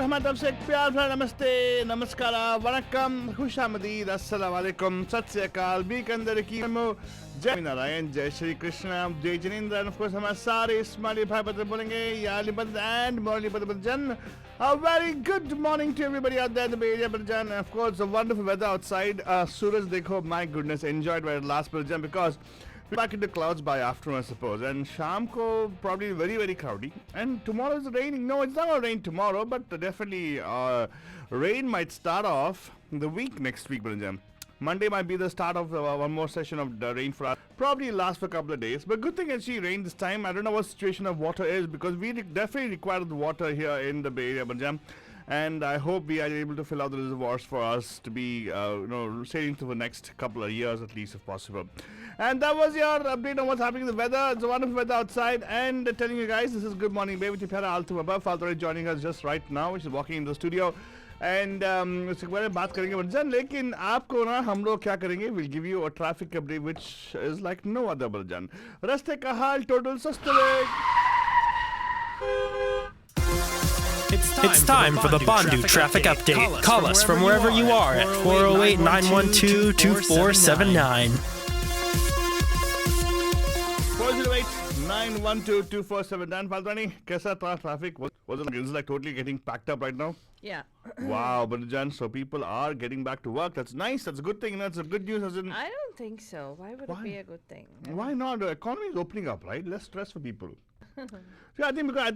हमारी तरफ से एक प्यार भरा नमस्ते, नमस्कार, वणक्कम, खुशामदीद, अस्सलाम वालेकुम, सत श्री अकाल, बीक अंदर की जय नारायण, जय श्री कृष्ण, जय जिनेंद्र, एंड ऑफ कोर्स हमारे सारे इस्माइली भाई बदल बोलेंगे याली बदल एंड मौली बदल जन. A very good morning to everybody out there in the Bay Area, Balajan. And of course, the wonderful weather outside. Suraj, dekho, my goodness, enjoyed by last Balajan because we're back in the clouds by afternoon, I suppose. And Sham ko probably very, very cloudy. And tomorrow is raining. No, it's not going to rain tomorrow, but definitely rain might start off the week next week, Balajan. Monday might be the start of one more session of the rain for us. Probably last for a couple of days. But good thing actually rained this time. I don't know what situation of water is because we definitely require the water here in the Bay Area, Banjam. And I hope we are able to fill out the reservoirs for us to be, sailing through the next couple of years at least if possible. And that was your update on what's happening in the weather. It's a wonderful weather outside. And telling you guys, this is Good Morning Bay with your Pyara Altu Abba. Faltari joining us just right now. She's walking in the studio. And उसके बारे में बात करेंगे बलजान, लेकिन आपको ना हम लोग क्या करेंगे, will give you a traffic update which is like no other बलजान. रास्ते का हाल टोटल सस्ते. It's time for the Bandu traffic update. Call us from wherever you are at 408-912-2479. 408-912-2479. Faltani, kaisa tha traffic? Was it like totally getting packed up right now? Yeah. Wow, Balajan, so people are getting back to work. That's nice. That's a good thing. That's a good news. As in, I don't think so. Why would it be a good thing? why not? The economy is opening up, right? Less stress for people. See, I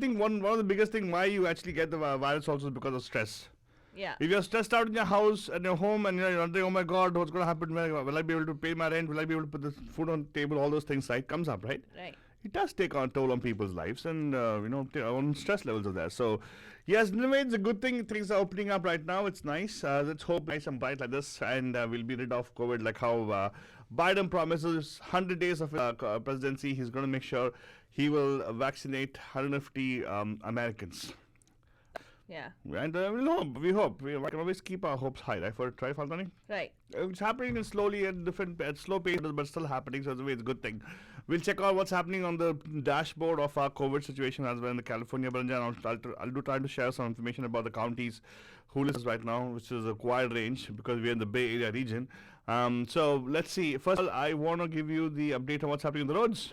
think one of the biggest thing why you actually get the virus also is because of stress. Yeah. If you're stressed out in your house and your home and you're wondering, oh my God, what's going to happen? Will I be able to pay my rent? Will I be able to put the food on the table? All those things, right? Comes up, right? Right. It does take on toll on people's lives and, on stress levels are there. So, yes, in a way, it's a good thing. Things are opening up right now. It's nice. Let's hope nice and bright like this and we'll be rid of COVID like how Biden promises 100 days of presidency. He's going to make sure he will vaccinate 150 Americans. Yeah. And we hope. We can always keep our hopes high, right? For try, Faltani? Right. It's happening slowly at slow pace, but still happening. So it's a good thing. We'll check out what's happening on the dashboard of our COVID situation as well in the California. I'll do try to share some information about the counties who listens right now, which is a wide range because we're in the Bay Area region. So let's see. First of all, I want to give you the update on what's happening on the roads.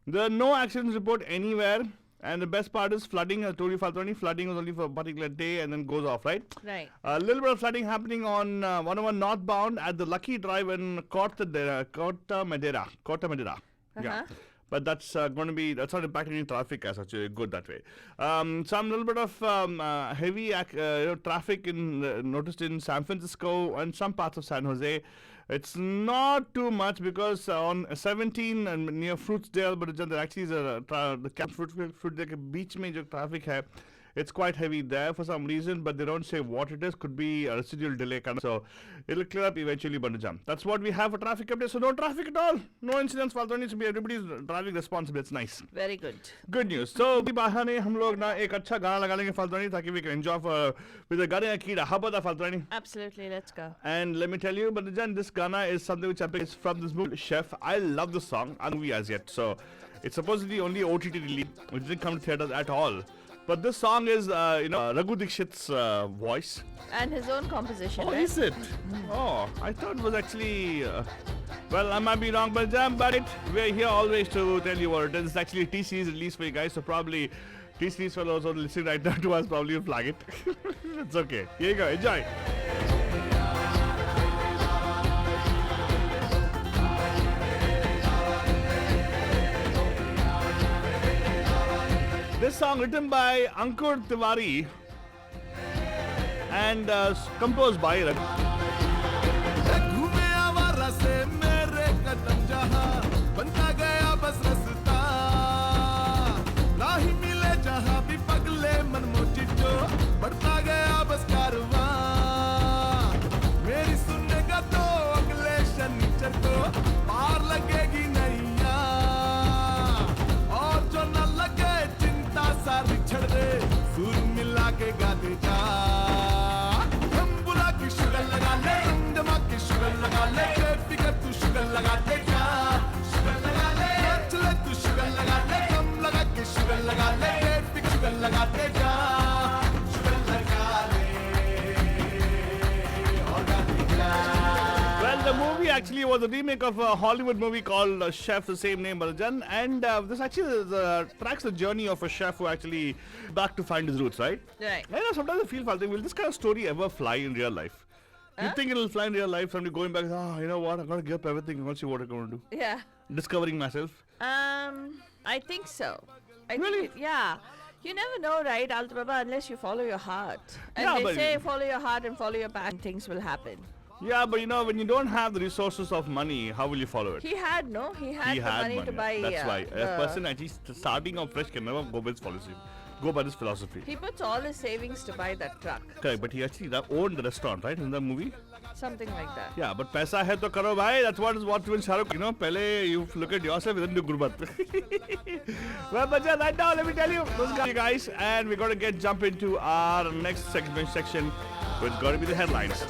There are no accidents report anywhere. And the best part is flooding. I told you, Faltoni, flooding was only for a particular day and then goes off, right? Right. A little bit of flooding happening on 101 northbound at the Lucky Drive in Corta Madera. Yeah. But that's going to be, that's not impacting any traffic as such. Good that way. Some little bit of heavy traffic noticed in San Francisco and some parts of San Jose. It's not too much because on 17 and near Fruitsdale, but there actually is the Fruitsdale beach mein jo traffic hai. It's quite heavy there for some reason, but they don't say what it is. Could be a residual delay, so it'll clear up eventually. Bandujam. That's what we have for traffic updates. So no traffic at all, no incidents. Faltoni, to be everybody's driving responsibly. It's nice. Very good. Good news. So we bahane hum log na ek acha gana laga lenge Faltoni, ताकि we can enjoy with the Gana Akira. How about that, Faltoni? Absolutely. Let's go. And let me tell you, Bandujan, this Gana is something which I picked from this movie Chef. I love the song. I don't know as yet. So it's supposedly only OTT release, which didn't come to theaters at all. But this song is, Raghu Dikshit's voice. And his own composition. Oh, right? is it? Oh, I thought it was actually... well, I might be wrong, but we're here always to tell you what it is. It's actually a T-Series release for you guys, so probably T-Series fellows who are listening right now to us probably will flag it. It's okay. Here you go. Enjoy. This song written by Ankur Tiwari and composed by सूर मिला के गाते जा हम बुला की sugar लगा ले दमा की शुगर लगा ले फिकर तू शुगर लगाते जा शुगर लगा ले चले तू शुगर लगा ले कम लगा के शुगर लगा ले फिकर शुगर लगाते जा basically was a remake of a Hollywood movie called Chef, the same name, Balajan. And this actually tracks the journey of a chef who actually back to find his roots, right? Right. I know sometimes I feel, will this kind of story ever fly in real life? You think it'll fly in real life? Somebody going back, you know what? I'm gonna give up everything. I'm gonna see what I'm gonna do. Yeah. Discovering myself. I think so. Really? Yeah. You never know, right, Altababa, unless you follow your heart. And Yeah, they but- say follow your heart and follow your passion, things will happen. Yeah, but you know, when you don't have the resources of money, how will you follow it? He had He the had money to buy. That's why a the- person actually starting out fresh can never go by this policy, go by this philosophy. He puts all his savings to buy that truck. Correct, but he actually owned the restaurant, right, in the movie? Something like that. Yeah, but paisa hai to karo bhai. That's what even Shahrukh, you know, pehle you look at yourself and then do gurbat. Well, but yeah, right now, let me tell you, those guys, and we're going to jump into our next segment section, which is going to be the headlines.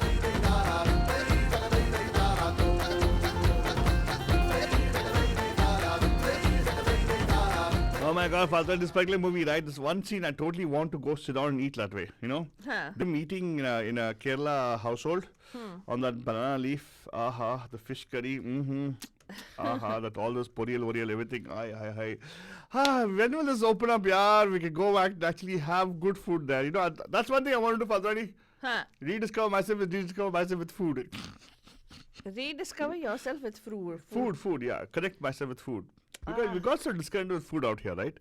Oh my God, Father, this particular movie, right? This one scene, I totally want to go sit down and eat that way, you know? Huh. Them eating in a Kerala household on that banana leaf. Aha, the fish curry. Mm-hmm. Aha, that all those poriel, everything. Aye. When will this open up, yaar? We can go back and actually have good food there. You know, that's one thing I want to do, Father. Huh. Rediscover myself with food. Rediscover yourself with food. Food, yeah. Connect myself with food. Because we got some disconnected with food out here, right?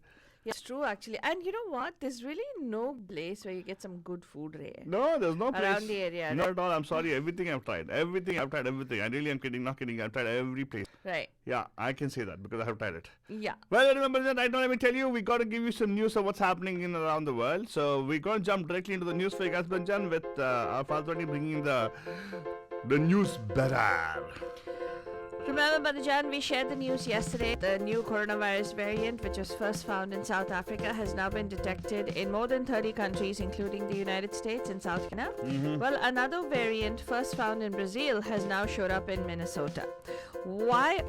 Yeah, it's true, actually. And you know what? There's really no place where you get some good food, Ray. No, there's no place. Around the area, Not right? at all. I'm sorry. Everything I've tried. I really am kidding, not kidding. I've tried every place. Right. Yeah, I can say that because I have tried it. Yeah. Well, remember that right now, let me tell you, we got to give you some news of what's happening in and around the world. So we're going to jump directly into the news for you guys, Banjan, with our Fatwani bringing the news better. Remember, Banajan, we shared the news yesterday. The new coronavirus variant, which was first found in South Africa, has now been detected in more than 30 countries, including the United States and South China. Well, another variant, first found in Brazil, has now showed up in Minnesota. Why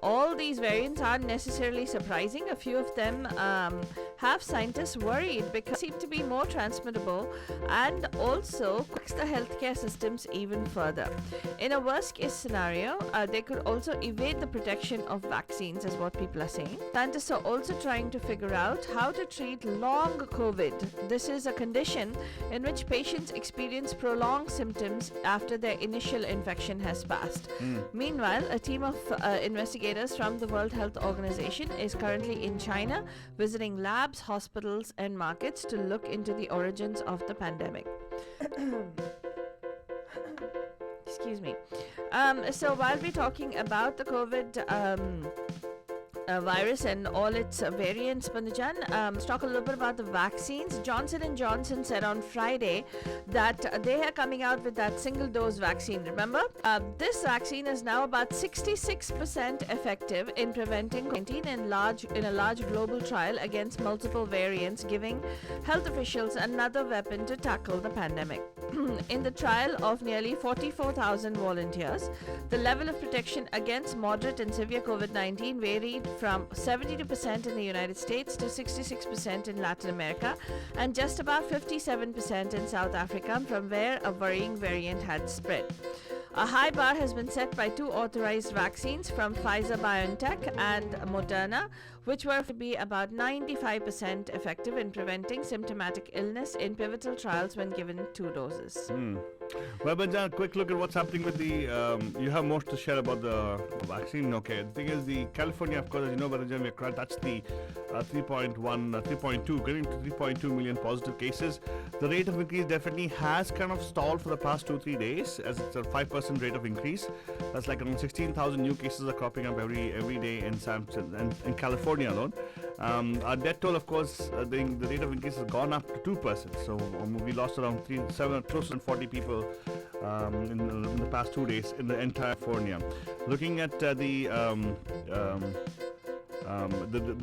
all these variants aren't necessarily surprising. A few of them have scientists worried because they seem to be more transmittable and also quacks the healthcare systems even further. In a worst case scenario, they could also evade the protection of vaccines, is what people are saying. Scientists are also trying to figure out how to treat long COVID. This is a condition in which patients experience prolonged symptoms after their initial infection has passed. Meanwhile, a team of investigators from the World Health Organization is currently in China visiting labs, hospitals, and markets to look into the origins of the pandemic. Excuse me. So while we're talking about the COVID virus and all its variants, Bandajan, let's talk a little bit about the vaccines. Johnson & Johnson said on Friday that they are coming out with that single-dose vaccine. Remember? This vaccine is now about 66% effective in preventing COVID-19 in a large global trial against multiple variants, giving health officials another weapon to tackle the pandemic. In the trial of nearly 44,000 volunteers, the level of protection against moderate and severe COVID-19 varied from 72% in the United States to 66% in Latin America and just about 57% in South Africa, from where a worrying variant had spread. A high bar has been set by two authorized vaccines from Pfizer-BioNTech and Moderna, which were to be about 95% effective in preventing symptomatic illness in pivotal trials when given 2 doses. Well, Banjan, a quick look at what's happening with the. You have more to share about the vaccine. Okay, the thing is, the California, of course, as you know, Banjan, we have touched the 3.2, getting to 3.2 million positive cases. The rate of increase definitely has kind of stalled for the past 2-3 days, as it's a 5% rate of increase. That's like around 16,000 new cases are cropping up every day in in California alone. Our death toll, of course, the rate of increase has gone up to 2%. So we lost around close to 40 people in the past 2 days in the entire California. Looking at the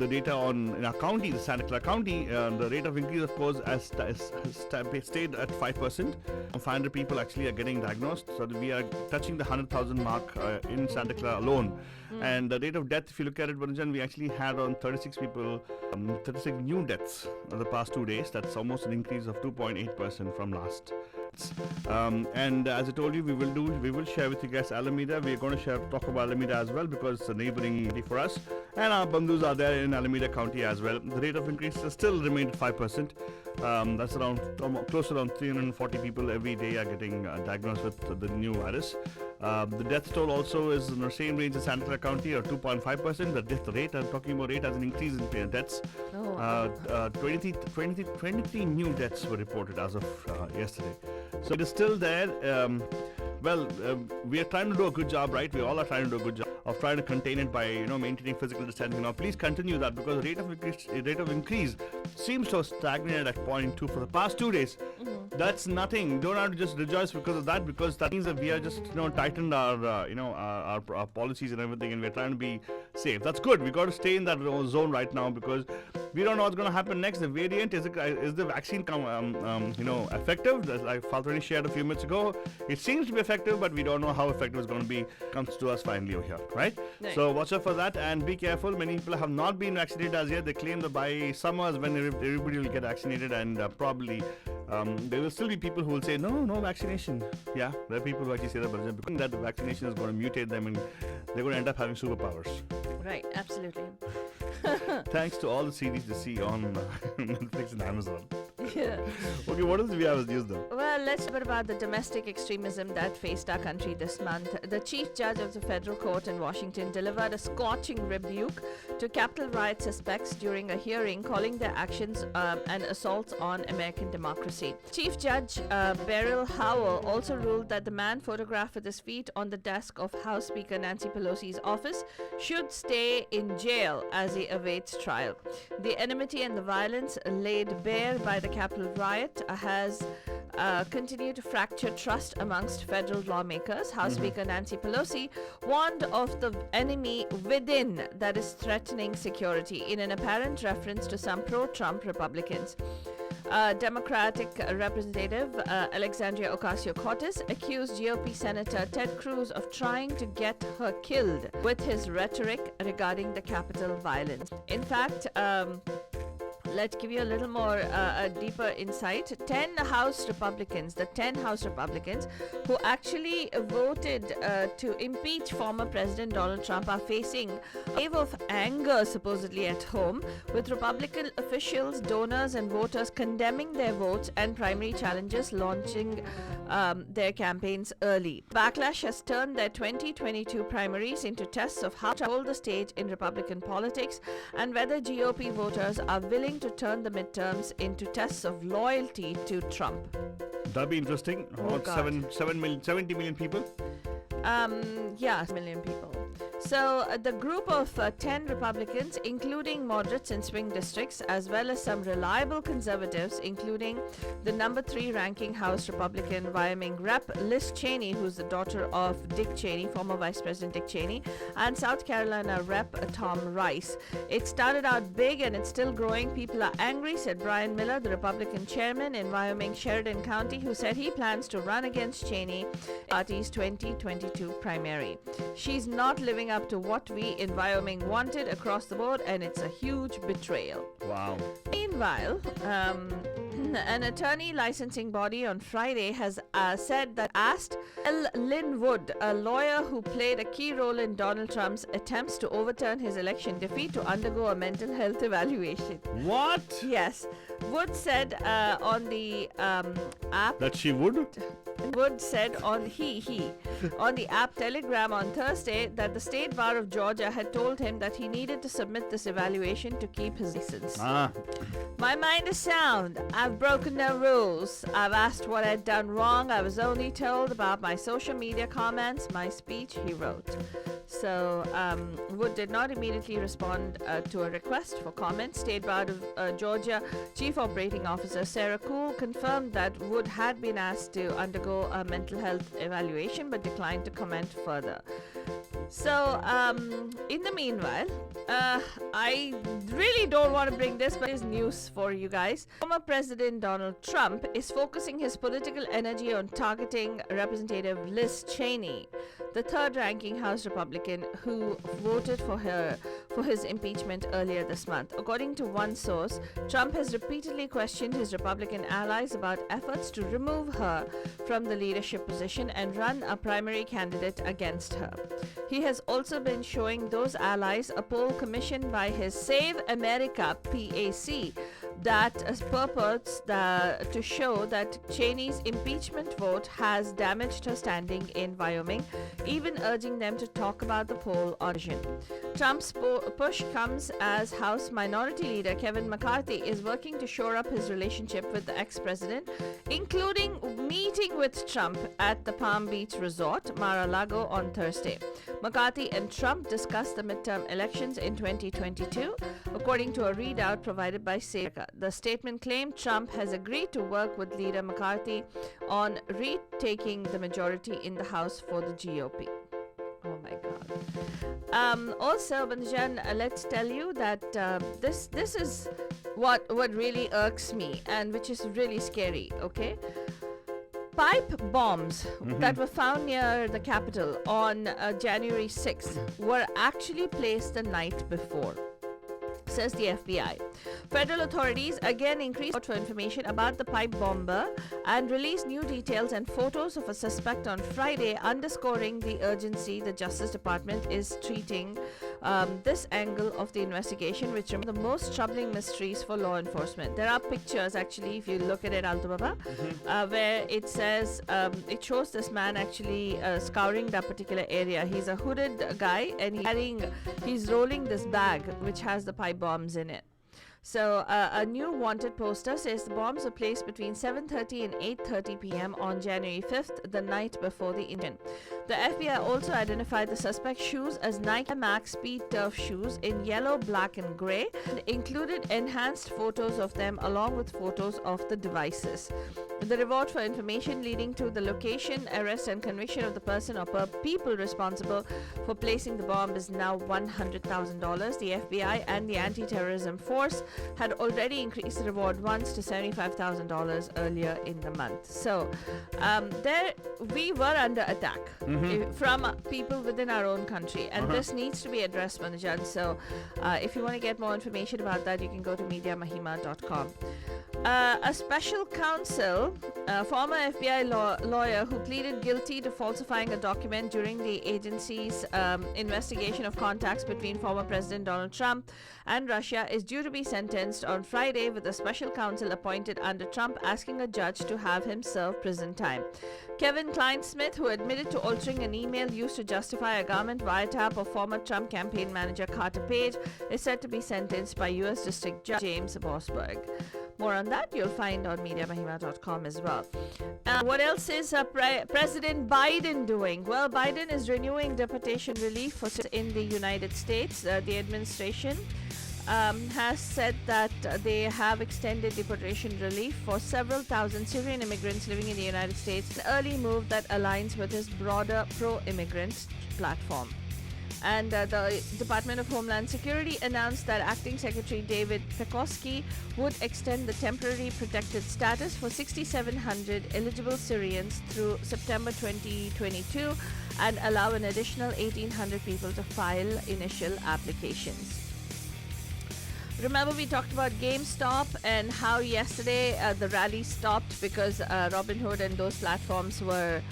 data in our county, the Santa Clara County, the rate of increase, of course, has stayed at 5%. 500 people actually are getting diagnosed, so that we are touching the 100,000 mark in Santa Clara alone. And the rate of death, if you look at it, Banjan, we actually had on 36 people, 36 new deaths in the past 2 days. That's almost an increase of 2.8% from last And as I told you, we will share with you guys Alameda. We're going to talk about Alameda as well because it's a neighboring city for us, and our bandhus are there in Alameda County as well. The rate of increase still remained 5%. That's around close to around 340 people every day are getting diagnosed with the new virus. The death toll also is in the same range as Santa Clara County, or 2.5%. The death rate, I'm talking about rate, has an increase in deaths. 23 new deaths were reported as of yesterday. So it is still there. We are trying to do a good job, right? We all are trying to do a good job of trying to contain it by maintaining physical distancing. Now, please continue that because the rate of increase seems to have stagnated at 0.2 for the past 2 days. That's nothing. Don't have to just rejoice because of that, because that means that we are just tightened our policies and everything, and we're trying to be safe. That's good. We got to stay in that zone right now because we don't know what's going to happen next. The variant is the vaccine effective? As I already shared a few minutes ago, it seems to be effective, but we don't know how effective it's going to be. Comes to us finally over here, right? So watch out for that and be careful. Many people have not been vaccinated as yet. They claim that by summers when everybody will get vaccinated, and probably there will still be people who will say no vaccination. Yeah, there are people who actually say that, but because that the vaccination is going to mutate them and they're going to end up having superpowers. Right, absolutely. Thanks to all the series to see on Netflix and Amazon. Yeah. Okay, what else do we have as news though? Well, let's talk about the domestic extremism that faced our country this month. The Chief Judge of the Federal Court in Washington delivered a scorching rebuke to Capitol riot suspects during a hearing, calling their actions an assault on American democracy. Chief Judge Beryl Howell also ruled that the man photographed with his feet on the desk of House Speaker Nancy Pelosi's office should stay in jail as he awaits trial. The enmity and the violence laid bare by the Capitol riot has continued to fracture trust amongst federal lawmakers. House Speaker Nancy Pelosi warned of the enemy within that is threatening security in an apparent reference to some pro-Trump Republicans. Democratic Representative Alexandria Ocasio-Cortez accused GOP Senator Ted Cruz of trying to get her killed with his rhetoric regarding the Capitol violence. In fact, let's give you a little more a deeper insight. The 10 House Republicans who actually voted to impeach former President Donald Trump are facing a wave of anger supposedly at home, with Republican officials, donors and voters condemning their votes and primary challengers launching their campaigns early. Backlash has turned their 2022 primaries into tests of how to hold the stage in Republican politics and whether GOP voters are willing to turn the midterms into tests of loyalty to Trump. That'd be interesting. About 70 million people. Million people. So the group of 10 Republicans, including moderates in swing districts, as well as some reliable conservatives, including the number 3 ranking House Republican Wyoming Rep. Liz Cheney, who's the daughter of Dick Cheney, former Vice President Dick Cheney, and South Carolina Rep. Tom Rice. It started out big and it's still growing. People are angry, said Brian Miller, the Republican chairman in Wyoming Sheridan County, who said he plans to run against Cheney in party's 2022 primary. She's not living up to what we in Wyoming wanted across the board, and it's a huge betrayal. Wow. Meanwhile, an attorney licensing body on Friday has said that asked L. Lynn Wood, a lawyer who played a key role in Donald Trump's attempts to overturn his election defeat, to undergo a mental health evaluation. What? Yes. Wood said on the app that she would? Wood said on the app Telegram on Thursday that the State Bar of Georgia had told him that he needed to submit this evaluation to keep his license. My mind is sound. I've broken no rules. I've asked what I'd done wrong. I was only told about my social media comments, my speech, he wrote. So Wood did not immediately respond to a request for comment. State Bar of Georgia Chief Operating Officer Sarah Cool confirmed that Wood had been asked to undergo a mental health evaluation but declined to comment further. So, in the meanwhile, I really don't want to bring this, but it's news for you guys. Former President Donald Trump is focusing his political energy on targeting Representative Liz Cheney, the third-ranking House Republican who voted for for his impeachment earlier this month. According to one source, Trump has repeatedly questioned his Republican allies about efforts to remove her from the leadership position and run a primary candidate against her. He has also been showing those allies a poll commissioned by his Save America PAC that purports to show that Cheney's impeachment vote has damaged her standing in Wyoming, even urging them to talk about the poll origin. Trump's push comes as House Minority Leader Kevin McCarthy is working to shore up his relationship with the ex-president, including meeting with Trump at the Palm Beach Resort, Mar-a-Lago, on Thursday. McCarthy and Trump discussed the midterm elections in 2022, according to a readout provided by America. The statement claimed Trump has agreed to work with leader McCarthy on retaking the majority in the House for the GOP. Oh my God. Also, Bandhajan, let's tell you that this is what really irks me and which is really scary, okay? Pipe bombs that were found near the Capitol on January 6th were actually placed the night before, says the FBI. Federal authorities again increased for information about the pipe bomber and released new details and photos of a suspect on Friday, underscoring the urgency the Justice Department is treating this angle of the investigation, which remains the most troubling mysteries for law enforcement. There are pictures, actually, if you look at it, Altubaba, where it says, it shows this man actually scouring that particular area. He's a hooded guy and he's rolling this bag which has the pipe bombs in it. So a new wanted poster says the bombs were placed between 7:30 and 8:30 p.m. on January 5th, the night before the incident. The FBI also identified the suspect's shoes as Nike Max Speed Turf shoes in yellow, black, and gray, and included enhanced photos of them along with photos of the devices. The reward for information leading to the location, arrest, and conviction of the person or people responsible for placing the bomb is now $100,000. The FBI and the anti-terrorism force had already increased the reward once to $75,000 earlier in the month. So there we were under attack from people within our own country, and this needs to be addressed, Manajan. So if you want to get more information about that, you can go to mediamahima.com. A special counsel, a former FBI lawyer who pleaded guilty to falsifying a document during the agency's investigation of contacts between former President Donald Trump and Russia, is due to be sentenced on Friday, with a special counsel appointed under Trump asking a judge to have him serve prison time. Kevin Kleinsmith, who admitted to altering an email used to justify a government wiretap of former Trump campaign manager Carter Page, is said to be sentenced by U.S. District Judge James Boasberg. More on that you'll find on MediaMahima.com as well. What else is President Biden doing? Well, Biden is renewing deportation relief for in the United States. The administration has said that they have extended deportation relief for several thousand Syrian immigrants living in the United States, an early move that aligns with his broader pro-immigrant platform. And the Department of Homeland Security announced that Acting Secretary David Pekoski would extend the temporary protected status for 6,700 eligible Syrians through September 2022 and allow an additional 1,800 people to file initial applications. Remember, we talked about GameStop and how yesterday the rally stopped because Robinhood and those platforms were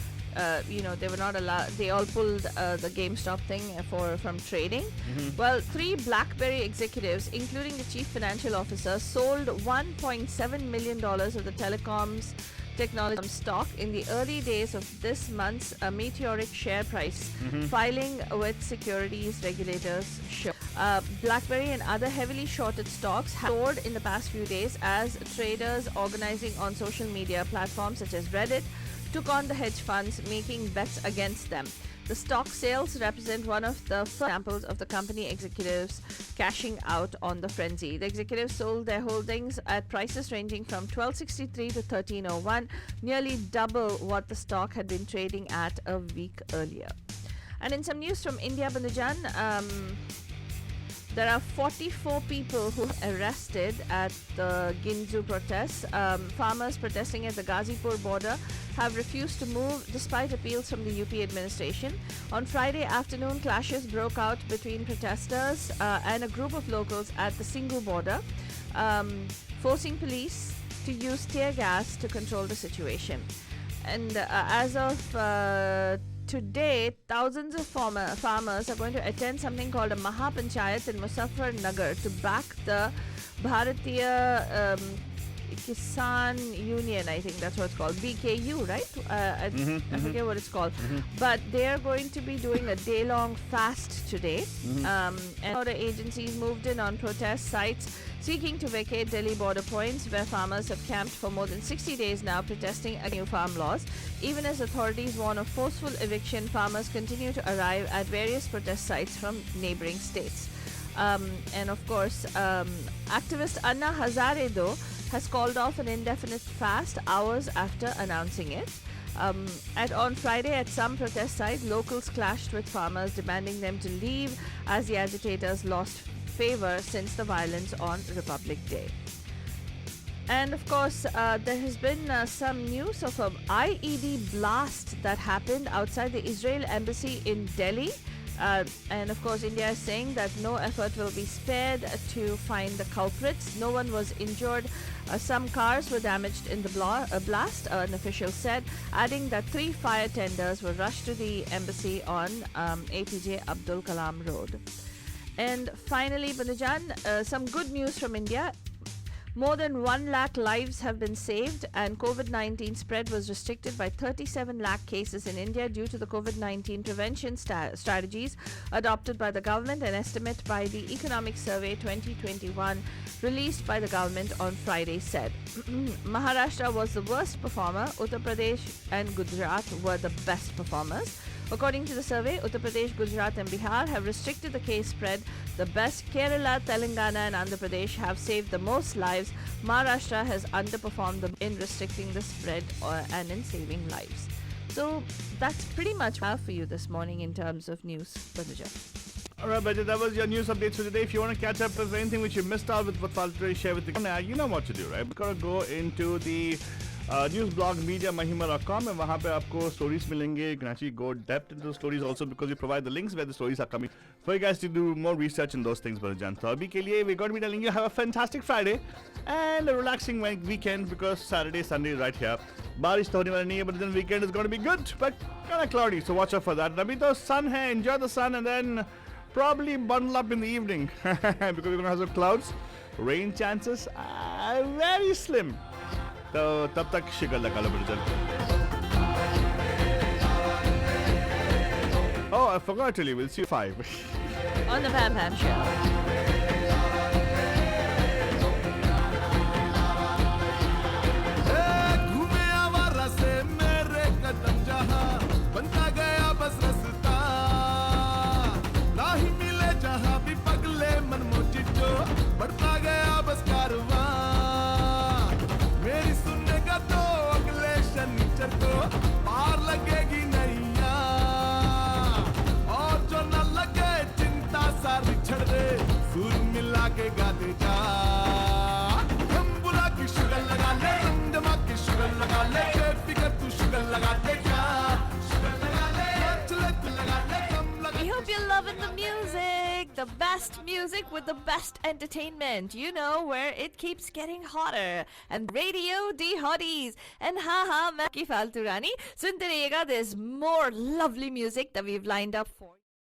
they were not allowed. They all pulled the GameStop thing from trading. Well, 3 BlackBerry executives, including the chief financial officer, sold $1.7 million of the telecom's technology stock in the early days of this month's meteoric share price filing with securities regulators show. BlackBerry and other heavily shorted stocks have soared in the past few days as traders organizing on social media platforms such as Reddit took on the hedge funds, making bets against them. The stock sales represent one of the first examples of the company executives cashing out on the frenzy. The executives sold their holdings at prices ranging from $12.63 to $13.01, nearly double what the stock had been trading at a week earlier. And in some news from India, Bandajan, There are 44 people who were arrested at the Ginzu protests. Farmers protesting at the Ghazipur border have refused to move despite appeals from the UP administration. On Friday afternoon, clashes broke out between protesters and a group of locals at the Singhu border, forcing police to use tear gas to control the situation. And as of today, thousands of farmers are going to attend something called a Mahapanchayat in Muzaffarnagar to back the Bharatiya Kisan Union, I think that's what it's called, BKU, right? I forget what it's called. But they are going to be doing a day-long fast today. And other agencies moved in on protest sites seeking to vacate Delhi border points where farmers have camped for more than 60 days now protesting against new farm laws. Even as authorities warn of forceful eviction, farmers continue to arrive at various protest sites from neighboring states. And of course, activist Anna Hazare, though, has called off an indefinite fast hours after announcing it. On Friday, at some protest sites, locals clashed with farmers, demanding them to leave as the agitators lost favor since the violence on Republic Day. And of course, there has been some news of an IED blast that happened outside the Israel embassy in Delhi. And of course, India is saying that no effort will be spared to find the culprits. No one was injured. Some cars were damaged in the blast, an official said, adding that 3 fire tenders were rushed to the embassy on APJ Abdul Kalam Road. And finally, Banajan, some good news from India. More than 1 lakh lives have been saved, and COVID-19 spread was restricted by 37 lakh cases in India due to the COVID-19 prevention strategies adopted by the government, an estimate by the Economic Survey 2021 released by the government on Friday said. Maharashtra was the worst performer. Uttar Pradesh and Gujarat were the best performers. According to the survey, Uttar Pradesh, Gujarat and Bihar have restricted the case spread the best. Kerala, Telangana and Andhra Pradesh have saved the most lives. Maharashtra has underperformed them in restricting the spread and in saving lives. So that's pretty much all for you this morning in terms of news, Banaja. Alright, Baja, that was your news updates for today. If you want to catch up with anything which you missed out with what Falter share with you, you know what to do, right? We've got to go into the news blog mediamahima.com and वहाँ पे आपको stories मिलेंगे. You can actually go depth into the stories also because we provide the links where the stories are coming for you guys to do more research in those things. Banajan, तो अभी के लिए we're going to be telling you have a fantastic Friday and a relaxing weekend because Saturday, Sunday is right here. बारिश तो होने वाली नहीं है, but then weekend is going to be good but kind of cloudy, so watch out for that. अभी तो sun है, enjoy the sun and then probably bundle up in the evening because we're going to have some clouds. Rain chances are very slim. तो तब तक शिकल लगा लो बड़े. Oh, I forgot to tell you, we'll see you 5 on the Pam Pam Show. घूमे आवारा से मेरे कदम जहां बनता गया बस रास्ता राही मिले जहां भी पगले मन मोची जो बढ़ता गया बस कारवां मेरी सुनेगा तो अगले शनिचर को पार लगेगी नैया और जो न लगे चिंता सारी छड़ दे सुर मिला के गाते जा हम बुला की शुगर लगा ले दमा की शुगर लगा ले फिकर तू शुगर लगा ले क्या शुगर लगा ले चले तू लगा ले कम लगा. We hope you're loving the music. The best music with the best entertainment. You know, where it keeps getting hotter. And Radio D Hotties. And haha, मैं की फालतू रानी. सुनते रहिएगा. There's more lovely music that we've lined up for you.